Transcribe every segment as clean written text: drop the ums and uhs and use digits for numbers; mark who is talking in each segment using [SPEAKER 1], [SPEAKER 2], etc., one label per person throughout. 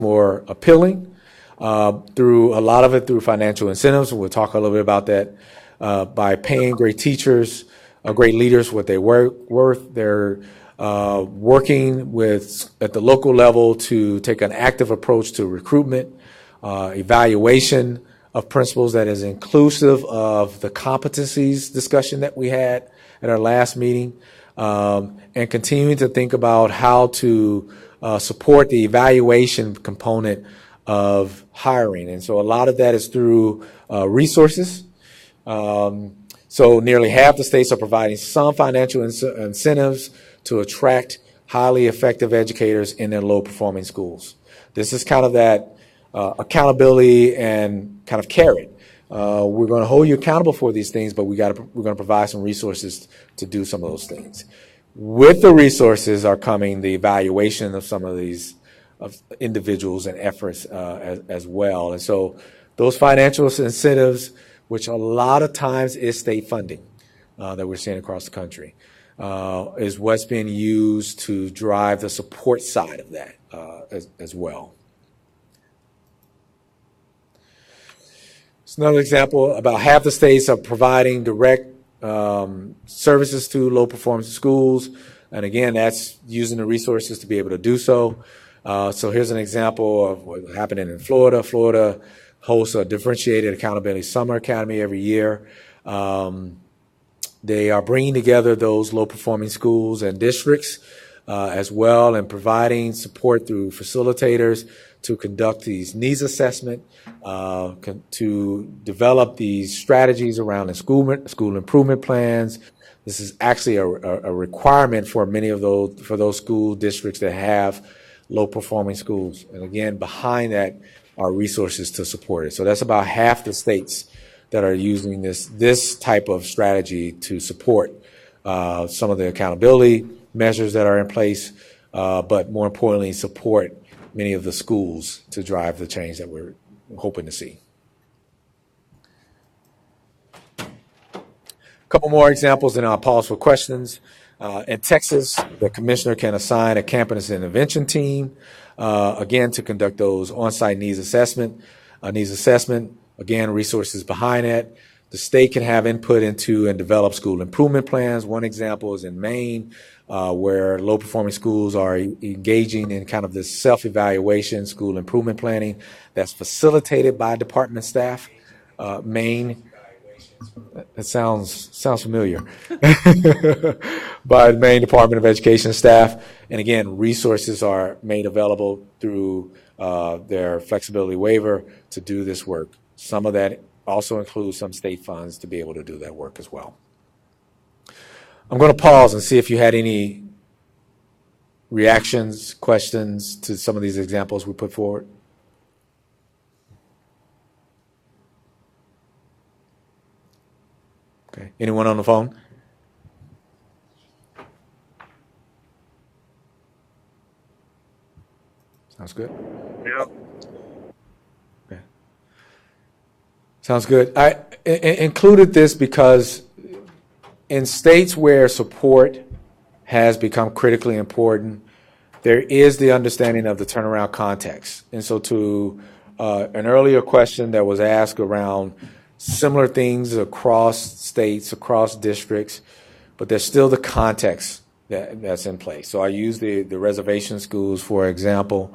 [SPEAKER 1] more appealing through a lot of it through financial incentives. We'll talk a little bit about that by paying great teachers, great leaders what they're worth. They're working with at the local level to take an active approach to recruitment, evaluation of principals that is inclusive of the competencies discussion that we had at our last meeting, and continuing to think about how to support the evaluation component of hiring. And so a lot of that is through resources. So nearly half the states are providing some financial incentives to attract highly effective educators in their low-performing schools. This is kind of that accountability and kind of carrot. We're going to hold you accountable for these things, but we're going to provide some resources to do some of those things. With the resources are coming the evaluation of some of these individuals and efforts as well. And so those financial incentives, which a lot of times is state funding that we're seeing across the country, is what's being used to drive the support side of that as well. It's another example. About half the states are providing direct services to low-performing schools. And again, that's using the resources to be able to do so. So here's an example of what's happening in Florida. Florida hosts a differentiated accountability summer academy every year. They are bringing together those low-performing schools and districts as well, and providing support through facilitators to conduct these needs assessment, to develop these strategies around the school improvement plans. This is actually a requirement for many of those school districts that have low-performing schools. And again, behind that are resources to support it. So that's about half the states that are using this type of strategy to support some of the accountability measures that are in place, but more importantly, support many of the schools to drive the change that we're hoping to see. A couple more examples, and I'll pause for questions. In Texas, the commissioner can assign a campus intervention team, again, to conduct those on-site needs assessment. Again, resources behind it. The state can have input into and develop school improvement plans. One example is in Maine, where low-performing schools are engaging in kind of this self-evaluation, school improvement planning that's facilitated by department staff. Maine, it sounds familiar, by the Maine Department of Education staff. And again, resources are made available through their flexibility waiver to do this work. Some of that also includes some state funds to be able to do that work as well. I'm going to pause and see if you had any reactions, questions to some of these examples we put forward. Okay. Anyone on the phone? Sounds good?
[SPEAKER 2] Yeah.
[SPEAKER 1] Okay. Sounds good. I included this because in states where support has become critically important, there is the understanding of the turnaround context. And so to an earlier question that was asked around similar things across states, across districts, but there's still the context that's in place. So I use the reservation schools, for example.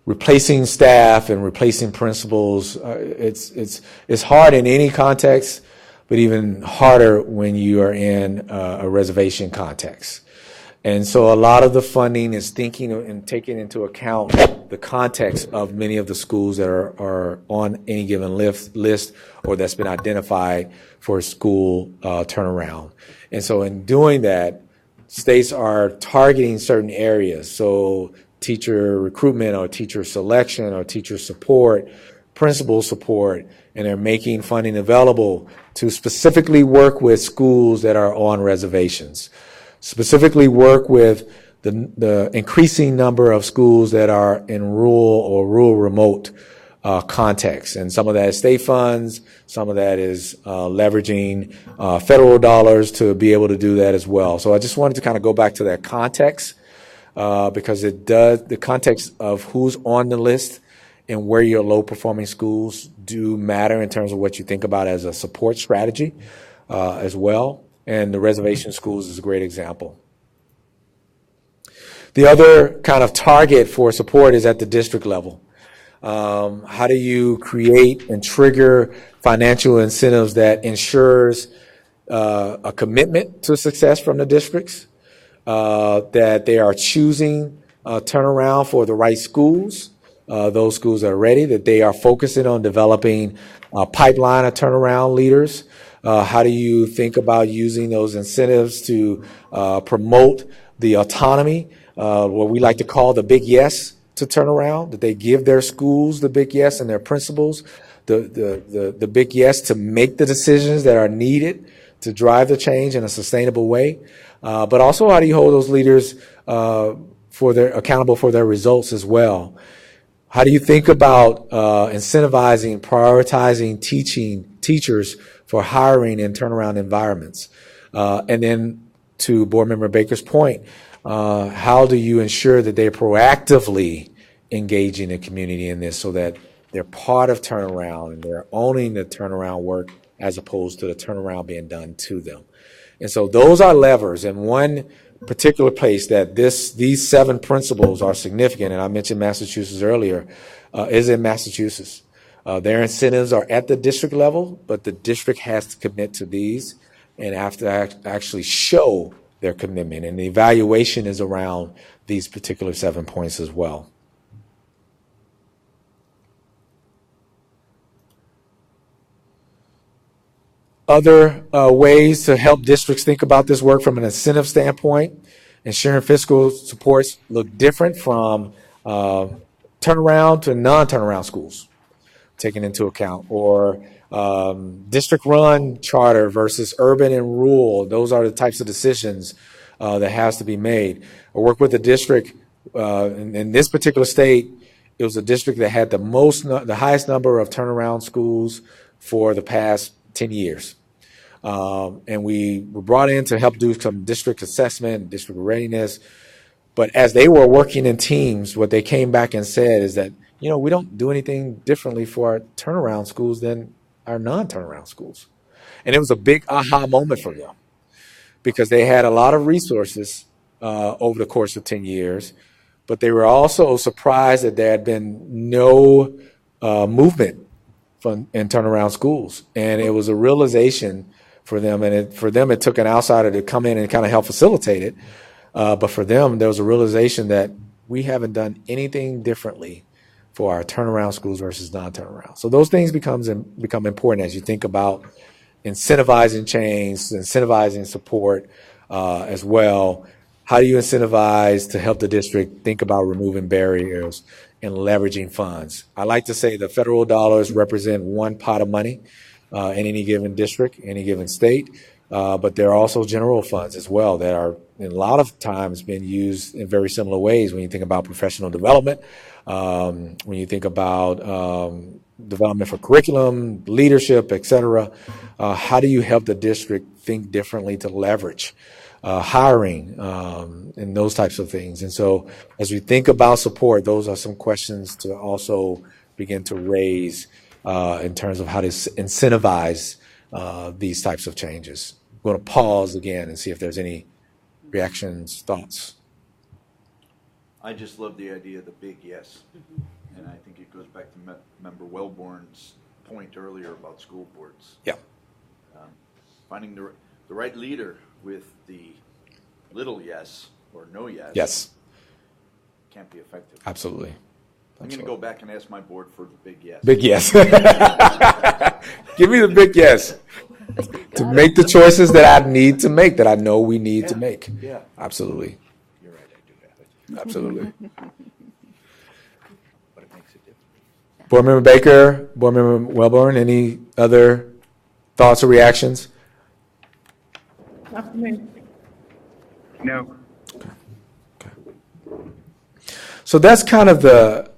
[SPEAKER 1] Replacing staff and replacing principals, it's hard in any context, but even harder when you are in a reservation context. And so a lot of the funding is thinking and taking into account the context of many of the schools that are on any given list or that's been identified for a school turnaround. And so in doing that, states are targeting certain areas. So teacher recruitment or teacher selection or teacher support, principal support, and they're making funding available to specifically work with schools that are on reservations, specifically work with the increasing number of schools that are in rural or rural remote contexts. And some of that is state funds, some of that is leveraging federal dollars to be able to do that as well. So I just wanted to kind of go back to that context because it does, the context of who's on the list and where your low performing schools do matter in terms of what you think about as a support strategy as well. And the reservation schools is a great example. The other kind of target for support is at the district level. How do you create and trigger financial incentives that ensures a commitment to success from the districts, that they are choosing turnaround for the right schools, those schools that are ready, that they are focusing on developing a pipeline of turnaround leaders. How do you think about using those incentives to promote the autonomy, what we like to call the big yes to turn around, that they give their schools the big yes and their principals the big yes to make the decisions that are needed to drive the change in a sustainable way. But also, how do you hold those leaders accountable for their results as well? How do you think about incentivizing, prioritizing teachers for hiring in turnaround environments? And then to Board Member Baker's point, how do you ensure that they're proactively engaging the community in this so that they're part of turnaround and they're owning the turnaround work as opposed to the turnaround being done to them? And so those are levers. And one particular place that these 7 principles are significant, and I mentioned Massachusetts earlier, is in Massachusetts. Their incentives are at the district level, but the district has to commit to these and have to actually show their commitment. And the evaluation is around these particular 7 points as well. Other ways to help districts think about this work from an incentive standpoint, ensuring fiscal supports look different from turnaround to non-turnaround schools, taken into account, or district-run charter versus urban and rural. Those are the types of decisions that has to be made. I work with a district in this particular state. It was a district that had the highest number of turnaround schools for the past 10 years. And we were brought in to help do some district assessment, district readiness. But as they were working in teams, what they came back and said is that, we don't do anything differently for our turnaround schools than our non-turnaround schools. And it was a big aha moment for them because they had a lot of resources over the course of 10 years, but they were also surprised that there had been no movement in turnaround schools. And it was a realization for them, and for them it took an outsider to come in and kind of help facilitate it. But for them, there was a realization that we haven't done anything differently for our turnaround schools versus non-turnaround. So those things become important as you think about incentivizing change, incentivizing support as well. How do you incentivize to help the district think about removing barriers and leveraging funds? I like to say the federal dollars represent one pot of money in any given district, any given state, but there are also general funds as well that are in a lot of times been used in very similar ways when you think about professional development, when you think about development for curriculum, leadership, et cetera. How do you help the district think differently to leverage hiring and those types of things? And so as we think about support, those are some questions to also begin to raise in terms of how to incentivize these types of changes. I'm going to pause again and see if there's any reactions, thoughts.
[SPEAKER 2] I just love the idea of the big yes. And I think it goes back to Member Wellborn's point earlier about school boards.
[SPEAKER 1] Yeah.
[SPEAKER 2] Finding the right leader with the little yes or no yes.
[SPEAKER 1] Yes.
[SPEAKER 2] Can't be effective.
[SPEAKER 1] Absolutely.
[SPEAKER 2] I'm going to go back and ask my board for the big yes.
[SPEAKER 1] Big yes. Give me the big yes. To make the choices that I need to make, that I know we need to make.
[SPEAKER 2] Yeah.
[SPEAKER 1] Absolutely.
[SPEAKER 2] You're right, I do have it.
[SPEAKER 1] Absolutely.
[SPEAKER 2] But it makes a difference.
[SPEAKER 1] Board Member Baker, Board Member Wellborn, any other thoughts or reactions?
[SPEAKER 3] Not for me. No.
[SPEAKER 1] So that's kind of the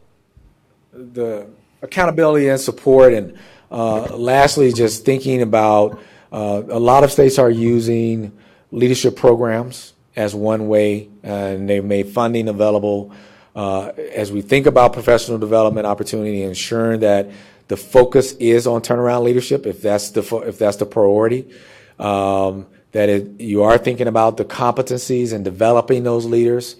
[SPEAKER 1] accountability and support. And lastly, just thinking about a lot of states are using leadership programs as one way, and they've made funding available. As we think about professional development opportunity, ensuring that the focus is on turnaround leadership, if that's the priority, you are thinking about the competencies and developing those leaders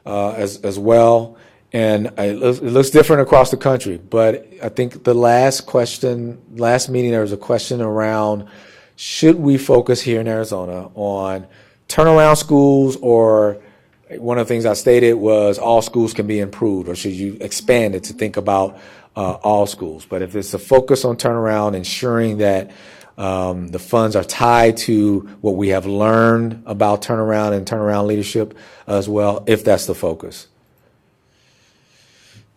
[SPEAKER 1] as well. And it looks different across the country, but I think the last meeting, there was a question around, should we focus here in Arizona on turnaround schools, or one of the things I stated was all schools can be improved, or should you expand it to think about all schools? But if it's a focus on turnaround, ensuring that the funds are tied to what we have learned about turnaround and turnaround leadership as well, if that's the focus.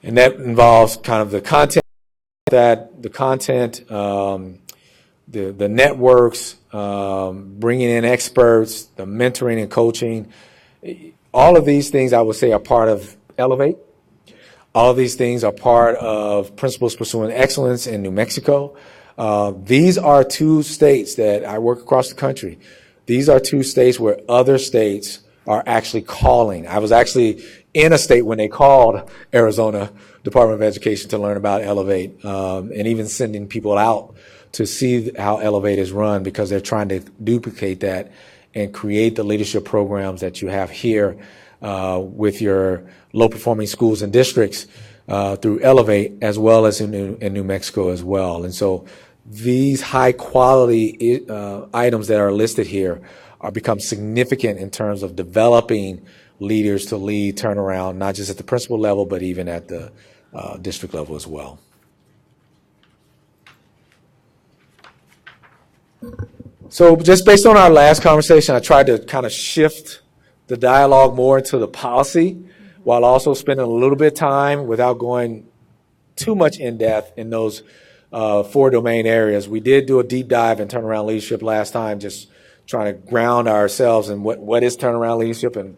[SPEAKER 1] And that involves kind of the content, the networks, bringing in experts, the mentoring and coaching. All of these things, I would say, are part of Elevate. All of these things are part of Principals Pursuing Excellence in New Mexico. These are two states that I work across the country. These are two states where other states are actually calling. I was actually in a state when they called Arizona Department of Education to learn about Elevate, and even sending people out to see how Elevate is run, because they're trying to duplicate that and create the leadership programs that you have here with your low-performing schools and districts through Elevate, as well as in New Mexico as well. And so these high-quality items that are listed here are become significant in terms of developing leaders to lead turnaround, not just at the principal level, but even at the district level as well. So just based on our last conversation, I tried to kind of shift the dialogue more into the policy, while also spending a little bit of time without going too much in depth in those 4 domain areas. We did do a deep dive in turnaround leadership last time, just trying to ground ourselves in what is turnaround leadership and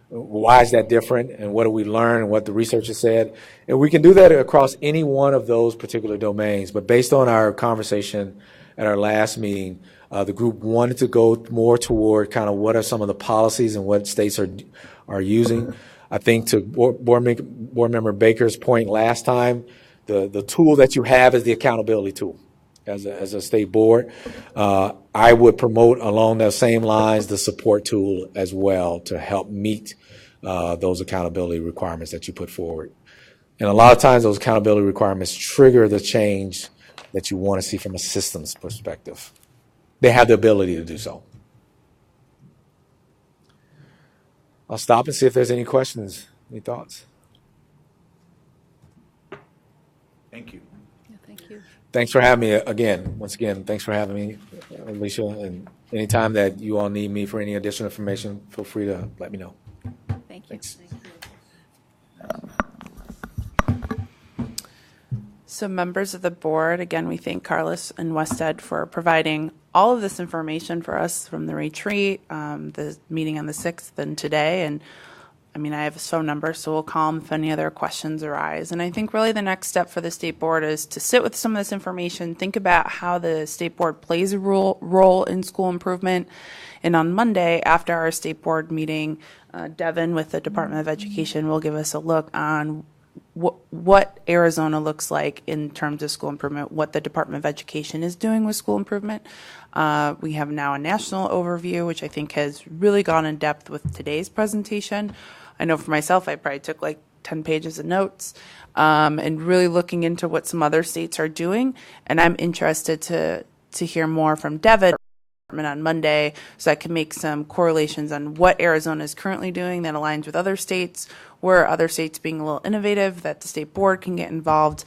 [SPEAKER 1] why is that different, and what do we learn, and what the research has said. And we can do that across any one of those particular domains. But based on our conversation at our last meeting, the group wanted to go more toward kind of what are some of the policies and what states are using. I think to board member Baker's point last time, the tool that you have is the accountability tool as a state board. I would promote along those same lines the support tool as well to help meet those accountability requirements that you put forward. And a lot of times those accountability requirements trigger the change that you want to see from a systems perspective. They have the ability to do so. I'll stop and see if there's any questions, any thoughts.
[SPEAKER 2] Thank you.
[SPEAKER 4] Yeah, thank you.
[SPEAKER 1] Thanks for having me again. Once again, thanks for having me, Alicia. And anytime that you all need me for any additional information, feel free to let me know.
[SPEAKER 4] Thank you.
[SPEAKER 1] Thanks.
[SPEAKER 4] So members of the board, again, we thank Carlos and Wested for providing all of this information for us from the retreat, the meeting on the 6th, and today. And I mean, I have his phone number, so we'll call him if any other questions arise. And I think really the next step for the state board is to sit with some of this information, think about how the state board plays a role in school improvement. And on Monday, after our state board meeting, Devin with the Department of Education will give us a look on what Arizona looks like in terms of school improvement, what the Department of Education is doing with school improvement. We have now a national overview, which I think has really gone in depth with today's presentation. I know for myself, I probably took like 10 pages of notes and really looking into what some other states are doing. And I'm interested to hear more from Devin on Monday, so I can make some correlations on what Arizona is currently doing that aligns with other states, where other states being a little innovative, that the state board can get involved,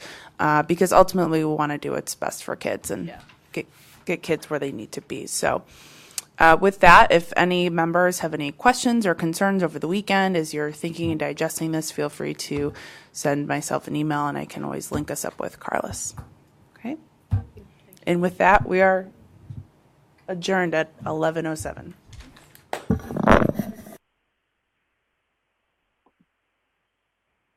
[SPEAKER 4] because ultimately we want to do what's best for kids and get kids where they need to be. So with that, if any members have any questions or concerns over the weekend as you're thinking and digesting this, feel free to send myself an email, and I can always link us up with Carlos. Okay? And with that, we are adjourned at 11:07.